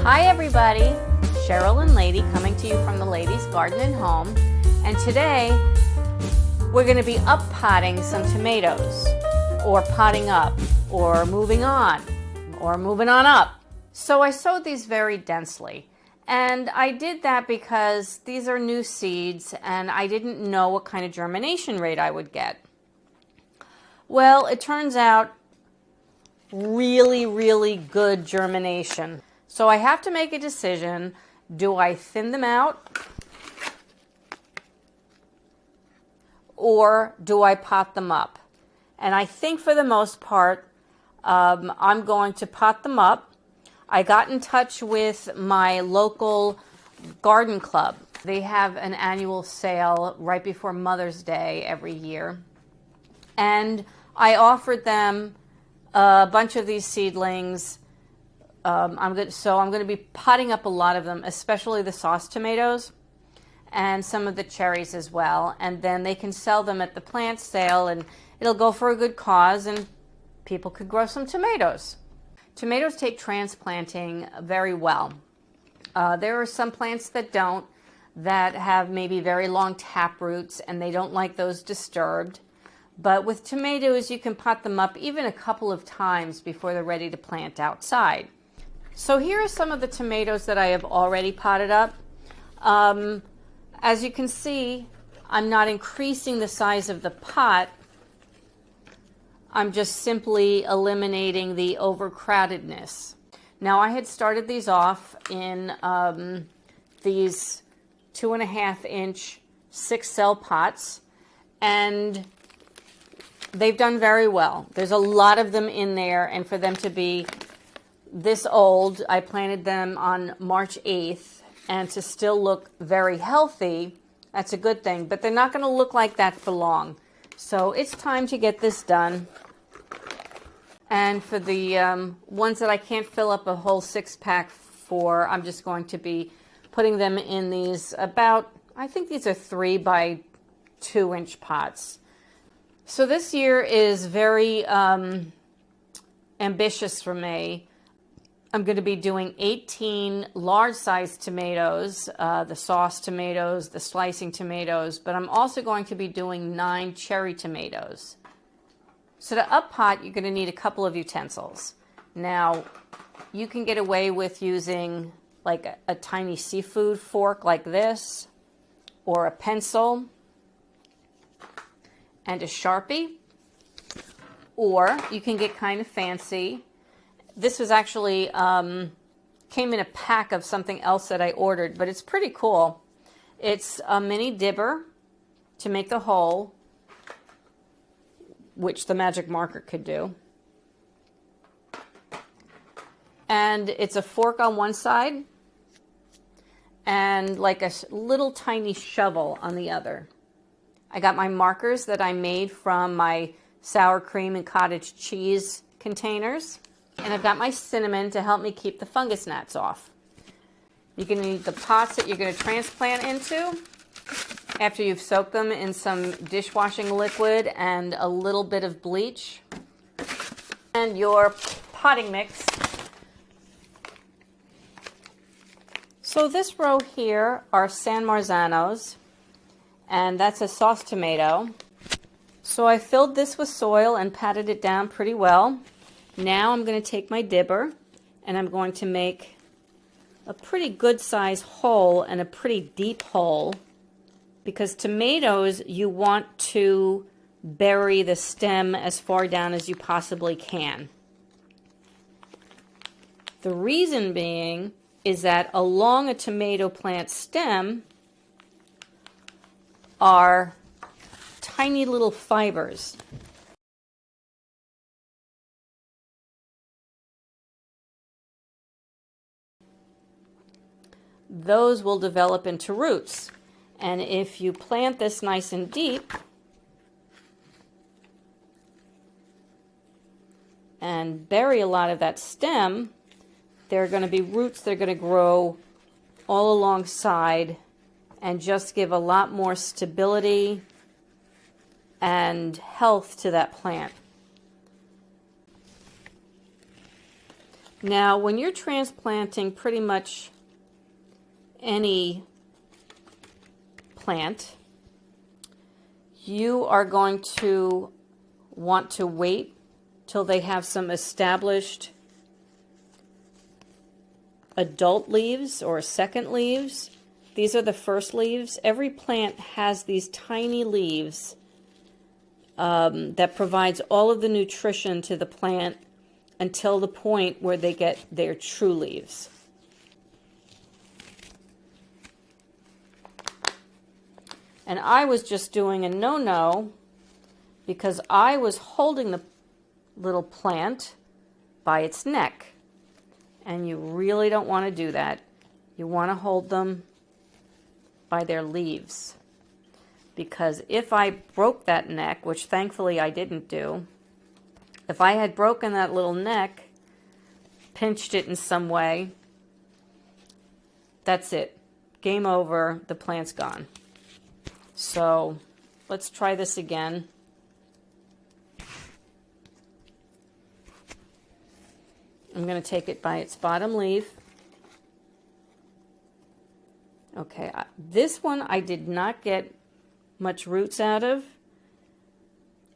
Hi everybody, Cheryl and Lady coming to you from the Ladies Garden and Home, and today we're going to be up potting some tomatoes, or potting up, or moving on up. So I sowed these very densely, and I did that because these are new seeds and I didn't know what kind of germination rate I would get. Well, it turns out really good germination. So I have to make a decision. Do I thin them out or do I pot them up? And I think for the most part, I'm going to pot them up. I got in touch with my local garden club. They have an annual sale right before Mother's Day every year. And I offered them a bunch of these seedlings. I'm going to be potting up a lot of them, especially the sauce tomatoes and some of the cherries as well. And then they can sell them at the plant sale and it'll go for a good cause and people could grow some tomatoes. Tomatoes take transplanting very well. There are some plants that don't, that have maybe very long tap roots and they don't like those disturbed. But with tomatoes, you can pot them up even a couple of times before they're ready to plant outside. So here are some of the tomatoes that I have already potted up. As you can see, I'm not increasing the size of the pot. I'm just simply eliminating the overcrowdedness. Now I had started these off in these 2.5 inch 6-cell pots, and they've done very well. There's a lot of them in there, and for them to be this old, I planted them on March 8th, and to still look very healthy, that's a good thing. But they're not going to look like that for long. So it's time to get this done. And for the ones that I can't fill up a whole 6-pack for, I'm just going to be putting them in these I think these are 3 by 2 inch pots. So this year is very ambitious for me. I'm going to be doing 18 large-sized tomatoes, the sauce tomatoes, the slicing tomatoes, but I'm also going to be doing 9 cherry tomatoes. So to up pot, you're going to need a couple of utensils. Now, you can get away with using like a tiny seafood fork like this, or a pencil and a Sharpie, or you can get kind of fancy. This was actually, came in a pack of something else that I ordered, but it's pretty cool. It's a mini dibber to make the hole, which the magic marker could do. And it's a fork on one side and like a little tiny shovel on the other. I got my markers that I made from my sour cream and cottage cheese containers. And I've got my cinnamon to help me keep the fungus gnats off. You're going to need the pots that you're going to transplant into after you've soaked them in some dishwashing liquid and a little bit of bleach. And your potting mix. So this row here are San Marzanos, and that's a sauce tomato. So I filled this with soil and patted it down pretty well. Now I'm going to take my dibber and I'm going to make a pretty good size hole and a pretty deep hole, because tomatoes, you want to bury the stem as far down as you possibly can. The reason being is that along a tomato plant stem are tiny little fibers. Those will develop into roots. And if you plant this nice and deep and bury a lot of that stem, there are going to be roots that are going to grow all alongside and just give a lot more stability and health to that plant. Now, when you're transplanting pretty much any plant, you are going to want to wait till they have some established adult leaves or second leaves. These are the first leaves. Every plant has these tiny leaves that provides all of the nutrition to the plant until the point where they get their true leaves. And I was just doing a no-no because I was holding the little plant by its neck. And you really don't want to do that. You want to hold them by their leaves. Because if I broke that neck, which thankfully I didn't do, if I had broken that little neck, pinched it in some way, that's it. Game over. The plant's gone. So let's try this again. I'm going to take it by its bottom leaf. Okay, this one I did not get much roots out of,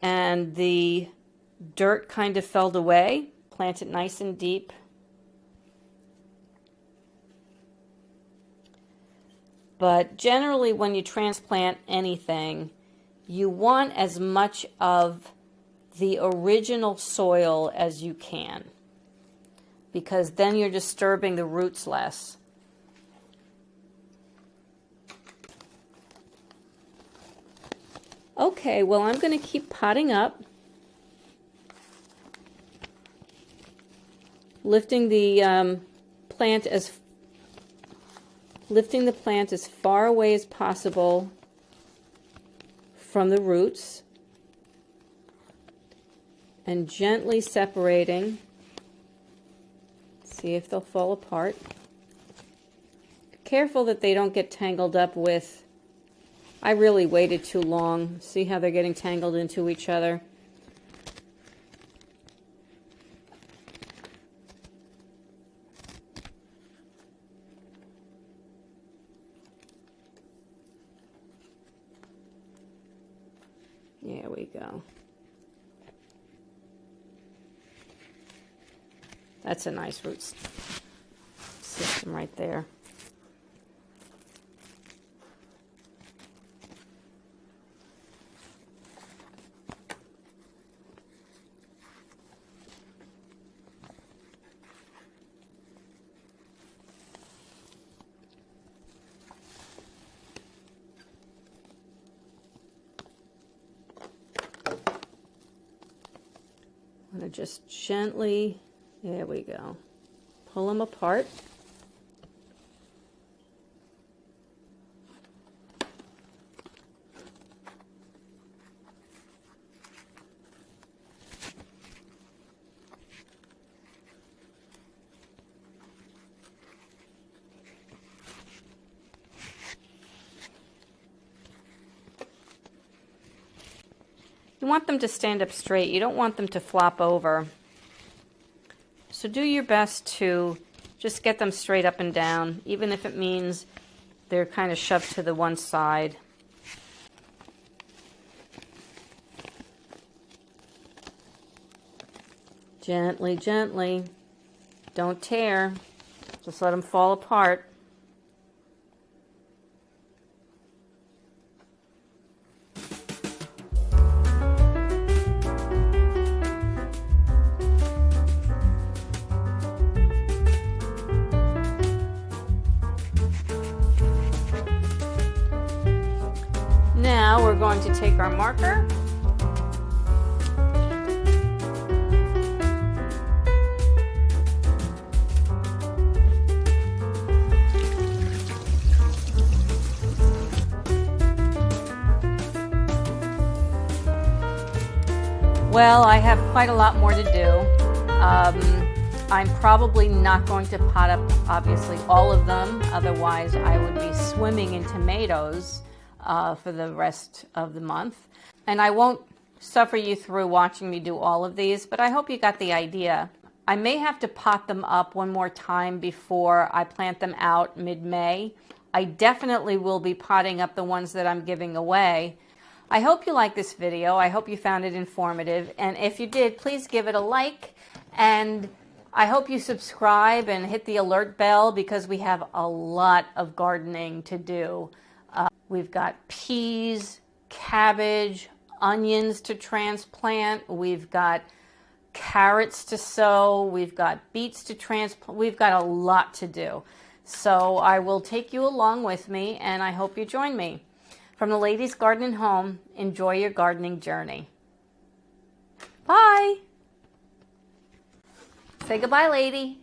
and the dirt kind of fell away. Plant it nice and deep. But generally when you transplant anything, you want as much of the original soil as you can, because then you're disturbing the roots less. Okay, well, I'm going to keep potting up, lifting the plant as far away as possible from the roots, and gently separating. See if they'll fall apart. Careful that they don't get tangled up with. I really waited too long. See how they're getting tangled into each other? There we go. That's a nice root system right there. I'm going to just gently, there we go, pull them apart. You want them to stand up straight. You don't want them to flop over. So do your best to just get them straight up and down, even if it means they're kind of shoved to the one side. Gently, gently. Don't tear. Just let them fall apart. Now we're going to take our marker . Well, I have quite a lot more to do. I'm probably not going to pot up, obviously, all of them. Otherwise, I would be swimming in tomatoes for the rest of the month. And I won't suffer you through watching me do all of these, but I hope you got the idea. I may have to pot them up one more time before I plant them out mid-May. I definitely will be potting up the ones that I'm giving away. I hope you liked this video. I hope you found it informative. And if you did, please give it a like. And I hope you subscribe and hit the alert bell because we have a lot of gardening to do. We've got peas, cabbage, onions to transplant. We've got carrots to sow. We've got beets to transplant. We've got a lot to do. So I will take you along with me, and I hope you join me. From the Ladies Garden at Home, enjoy your gardening journey. Bye. Say goodbye, lady.